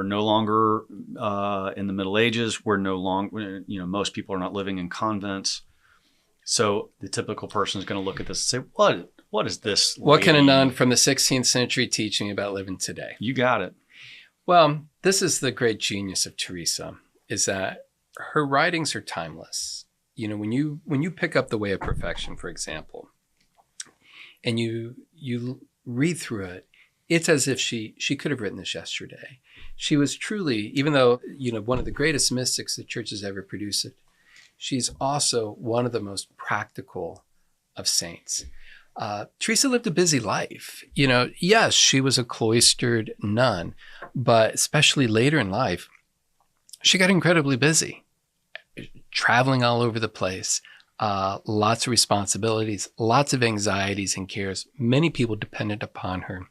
We're no longer in the Middle Ages. We're no longer, most people are not living in convents. So the typical person is going to look at this and say, what is this? What can a nun from the 16th century teach me about living today? You got it. Well, this is the great genius of Teresa, is that her writings are timeless. When you pick up The Way of Perfection, for example, and you read through it, it's as if she could have written this yesterday. She was truly, even though, one of the greatest mystics the church has ever produced, she's also one of the most practical of saints. Teresa lived a busy life. Yes, she was a cloistered nun, but especially later in life, she got incredibly busy, traveling all over the place, lots of responsibilities, lots of anxieties and cares. Many people depended upon her.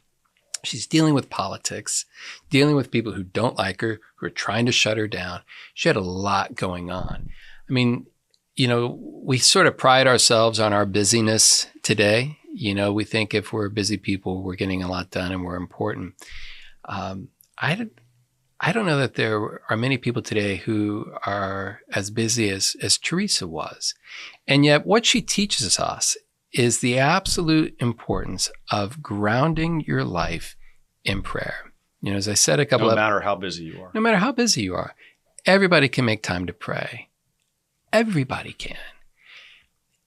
She's dealing with politics, dealing with people who don't like her, who are trying to shut her down. She had a lot going on. I mean, we sort of pride ourselves on our busyness today. We think if we're busy people, we're getting a lot done and we're important. I don't know that there are many people today who are as busy as Teresa was. And yet what she teaches us is the absolute importance of grounding your life in prayer. As I said no matter how busy you are. No matter how busy you are, everybody can make time to pray. Everybody can.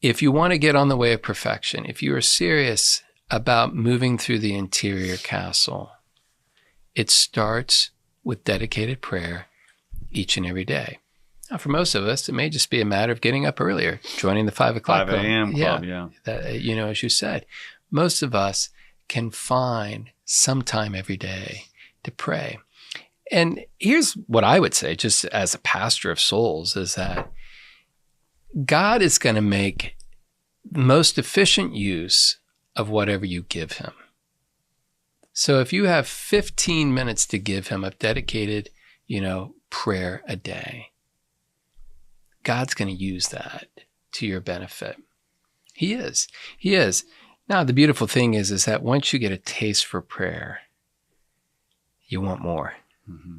If you want to get on the way of perfection, if you are serious about moving through the interior castle, it starts with dedicated prayer each and every day. Now, for most of us, it may just be a matter of getting up earlier, joining the 5 o'clock 5 a.m. club, yeah. That, as you said, most of us can find some time every day to pray. And here's what I would say, just as a pastor of souls, is that God is going to make the most efficient use of whatever you give him. So if you have 15 minutes to give him of dedicated, prayer a day, God's going to use that to your benefit. He is. Now, the beautiful thing is that once you get a taste for prayer, you want more. Mm-hmm.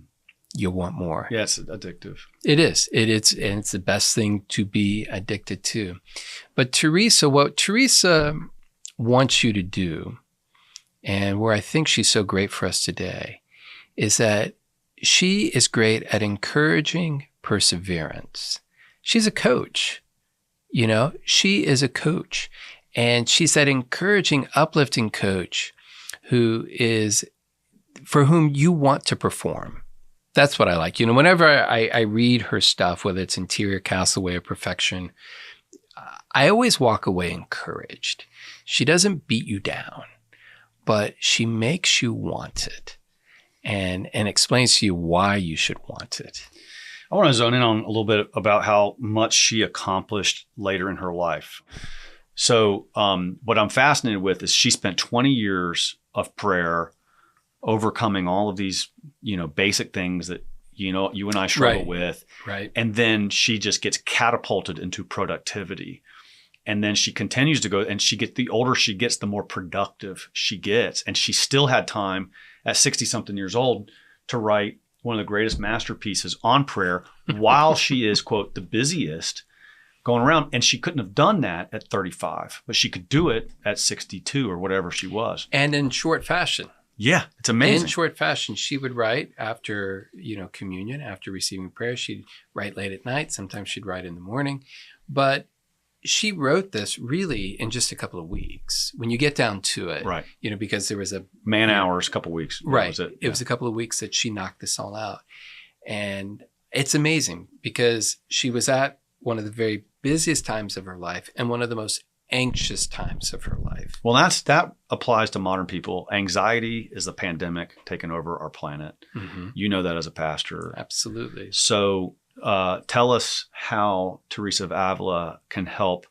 You want more. Yeah, it's addictive. It is. And it's the best thing to be addicted to. But what Teresa wants you to do, and where I think she's so great for us today, is that she is great at encouraging perseverance. She's a coach. She is a coach. And she's that encouraging, uplifting coach for whom you want to perform. That's what I like. Whenever I read her stuff, whether it's Interior Castle, Way of Perfection, I always walk away encouraged. She doesn't beat you down, but she makes you want it and explains to you why you should want it. I want to zone in on a little bit about how much she accomplished later in her life. So what I'm fascinated with is she spent 20 years of prayer overcoming all of these, basic things that, you and I struggle with. Right. And then she just gets catapulted into productivity. And then she continues to go, and the older she gets, the more productive she gets. And she still had time at 60 something years old to write one of the greatest masterpieces on prayer while she is, quote, the busiest going around. And she couldn't have done that at 35, but she could do it at 62 or whatever she was. And in short fashion. Yeah, it's amazing. In short fashion, she would write after, communion, after receiving prayer. She'd write late at night. Sometimes she'd write in the morning. But she wrote this really in just a couple of weeks when you get down to it. Right. Because there was a man hours, a couple of weeks. Right. Was it? It was a couple of weeks that she knocked this all out. And it's amazing because she was at one of the very busiest times of her life and one of the most anxious times of her life. Well, that applies to modern people. Anxiety is the pandemic taking over our planet. Mm-hmm. You know that as a pastor. Absolutely. So tell us how Teresa of Avila can help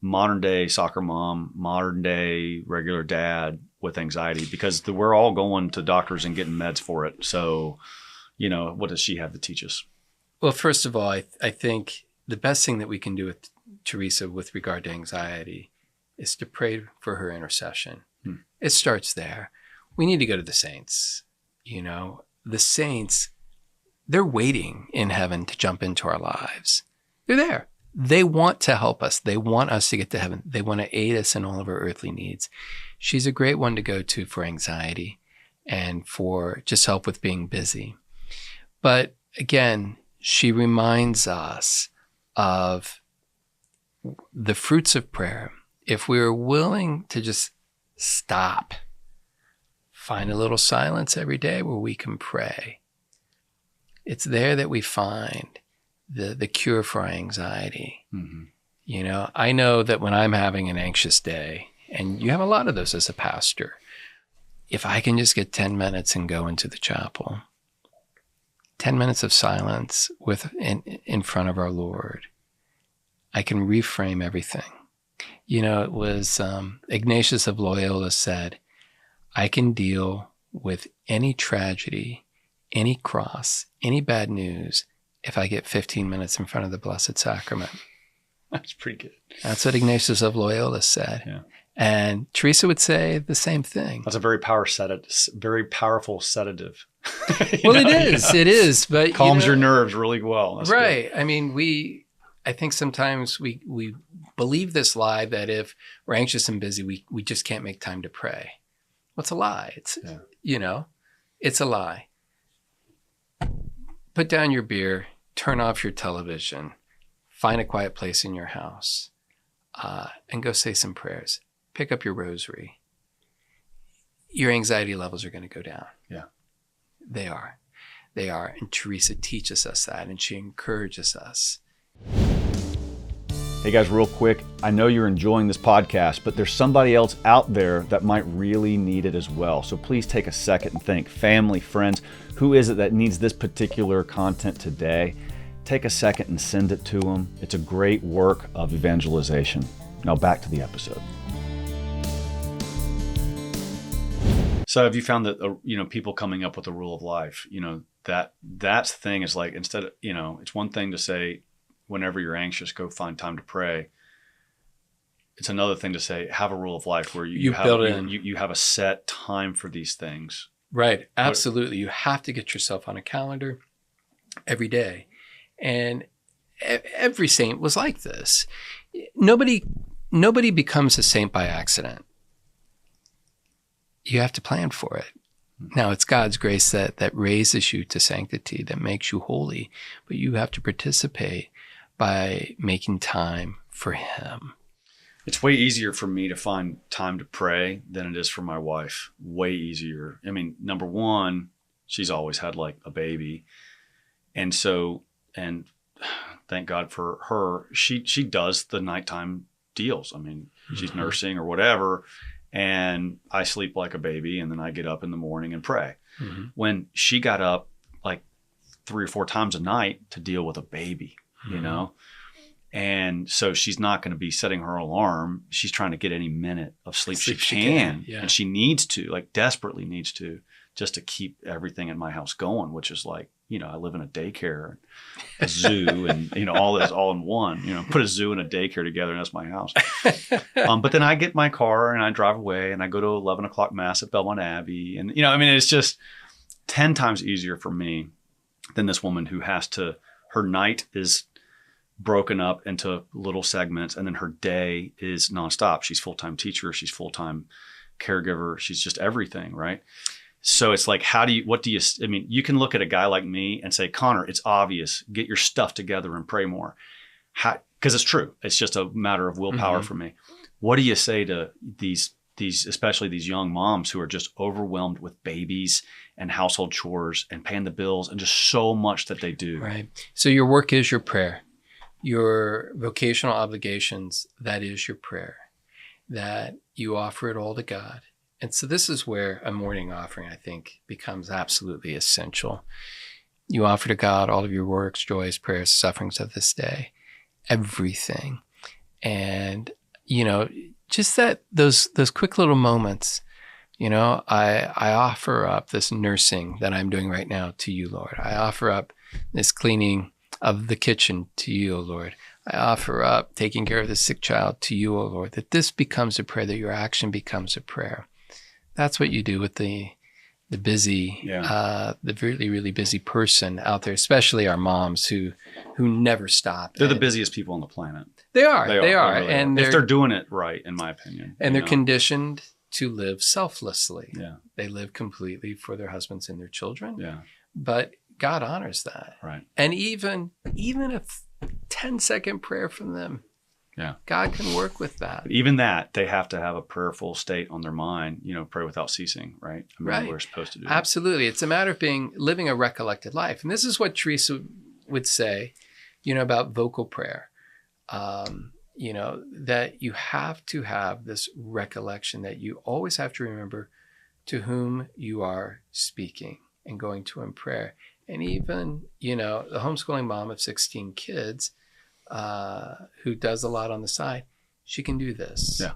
modern day soccer mom, modern day regular dad with anxiety, because we're all going to doctors and getting meds for it. So, what does she have to teach us? Well, first of all, I think the best thing that we can do with Teresa with regard to anxiety is to pray for her intercession. It starts there. We need to go to the saints. the saints, they're waiting in heaven to jump into our lives. They're there. They want to help us. They want us to get to heaven. They want to aid us in all of our earthly needs. She's a great one to go to for anxiety and for just help with being busy. But again, she reminds us of the fruits of prayer. If we are willing to just stop, find a little silence every day where we can pray, it's there that we find the cure for our anxiety. Mm-hmm. You know, I know that when I'm having an anxious day, and you have a lot of those as a pastor, if I can just get 10 minutes and go into the chapel, 10 minutes of silence in front of our Lord, I can reframe everything. You know, it was Ignatius of Loyola said, I can deal with any tragedy, any cross, any bad news if I get 15 minutes in front of the Blessed Sacrament. That's pretty good. That's what Ignatius of Loyola said. Yeah. And Teresa would say the same thing. That's a very powerful sedative. Well, it is, but calms your nerves really well. That's right. good. I mean, I think sometimes we believe this lie that if we're anxious and busy, we just can't make time to pray. Well, it's a lie. It's a lie. Put down your beer, turn off your television, find a quiet place in your house, and go say some prayers. Pick up your rosary. Your anxiety levels are going to go down. Yeah. They are. And Teresa teaches us that, and she encourages us. Hey guys, real quick, I know you're enjoying this podcast, but there's somebody else out there that might really need it as well. So please take a second and think, family, friends, who is it that needs this particular content today? Take a second and send it to them. It's a great work of evangelization. Now back to the episode. So have you found that, people coming up with a rule of life, that thing is like, instead of, it's one thing to say, whenever you're anxious, go find time to pray. It's another thing to say, have a rule of life where you have a set time for these things. Right. Absolutely. You have to get yourself on a calendar every day. And every saint was like this. Nobody becomes a saint by accident. You have to plan for it. Now, it's God's grace that raises you to sanctity, that makes you holy, but you have to participate by making time for Him. It's way easier for me to find time to pray than it is for my wife. Way easier. I mean, number one, she's always had like a baby. And thank God for her, she does the nighttime deals. I mean, she's nursing or whatever. And I sleep like a baby, and then I get up in the morning and pray. Mm-hmm. When she got up like 3 or 4 times a night to deal with a baby, and so she's not going to be setting her alarm. She's trying to get any minute of sleep she can. Yeah. And she needs to, like desperately needs to, just to keep everything in my house going, which is like, I live in a daycare, a zoo, and, all this all in one, put a zoo and a daycare together, and that's my house. But then I get my car and I drive away and I go to 11 o'clock mass at Belmont Abbey. And, it's just 10 times easier for me than this woman who her night is broken up into little segments, and then her day is nonstop. She's full-time teacher. She's full-time caregiver. She's just everything, right? So it's like, you can look at a guy like me and say, Conor, it's obvious, get your stuff together and pray more. Because it's true. It's just a matter of willpower for me. What do you say to these, especially these young moms who are just overwhelmed with babies and household chores and paying the bills and just so much that they do? Right. So your work is your prayer. Your vocational obligations, that is your prayer, that you offer it all to God. And so this is where a morning offering, I think, becomes absolutely essential. You offer to God all of your works, joys, prayers, sufferings of this day, everything. And, just those quick little moments, I offer up this nursing that I'm doing right now to you, Lord. I offer up this cleaning of the kitchen to you, O Lord. I offer up taking care of the sick child to you, O Lord, that this becomes a prayer, that your action becomes a prayer. That's what you do with the the busy, the really, really busy person out there, especially our moms who never stop. They're the busiest people on the planet. They are. They are. Really and if they're doing it right, in my opinion. And they're conditioned to live selflessly. Yeah. They live completely for their husbands and their children. Yeah. But God honors that. Right. And even a 10-second prayer from them, God can work with that. But even that, they have to have a prayerful state on their mind, pray without ceasing, right? I mean, right. We're supposed to do Absolutely. It's a matter of living a recollected life. And this is what Teresa would say, about vocal prayer. That you have to have this recollection that you always have to remember to whom you are speaking and going to in prayer. And even, the homeschooling mom of 16 kids, who does a lot on the side, she can do this. Yeah.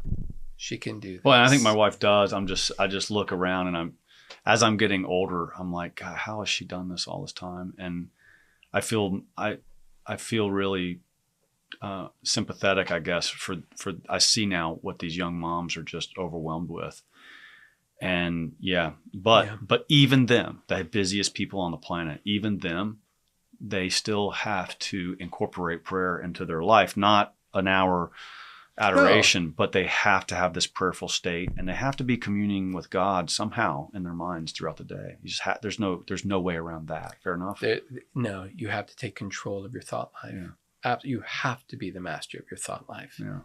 She can do this. Well, I think my wife does. I just look around and as I'm getting older, I'm like, God, how has she done this all this time? And I feel really sympathetic, I guess, for I see now what these young moms are just overwhelmed with. And but even them, the busiest people on the planet, even them, they still have to incorporate prayer into their life, not an hour adoration, but they have to have this prayerful state, and they have to be communing with God somehow in their minds throughout the day. You just there's no way around that. Fair enough? No, you have to take control of your thought life. Yeah. You have to be the master of your thought life. Yeah.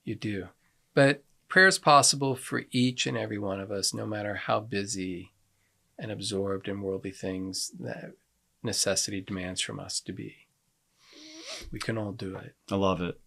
You do. But prayer is possible for each and every one of us, no matter how busy and absorbed in worldly things that necessity demands from us to be. We can all do it. I love it.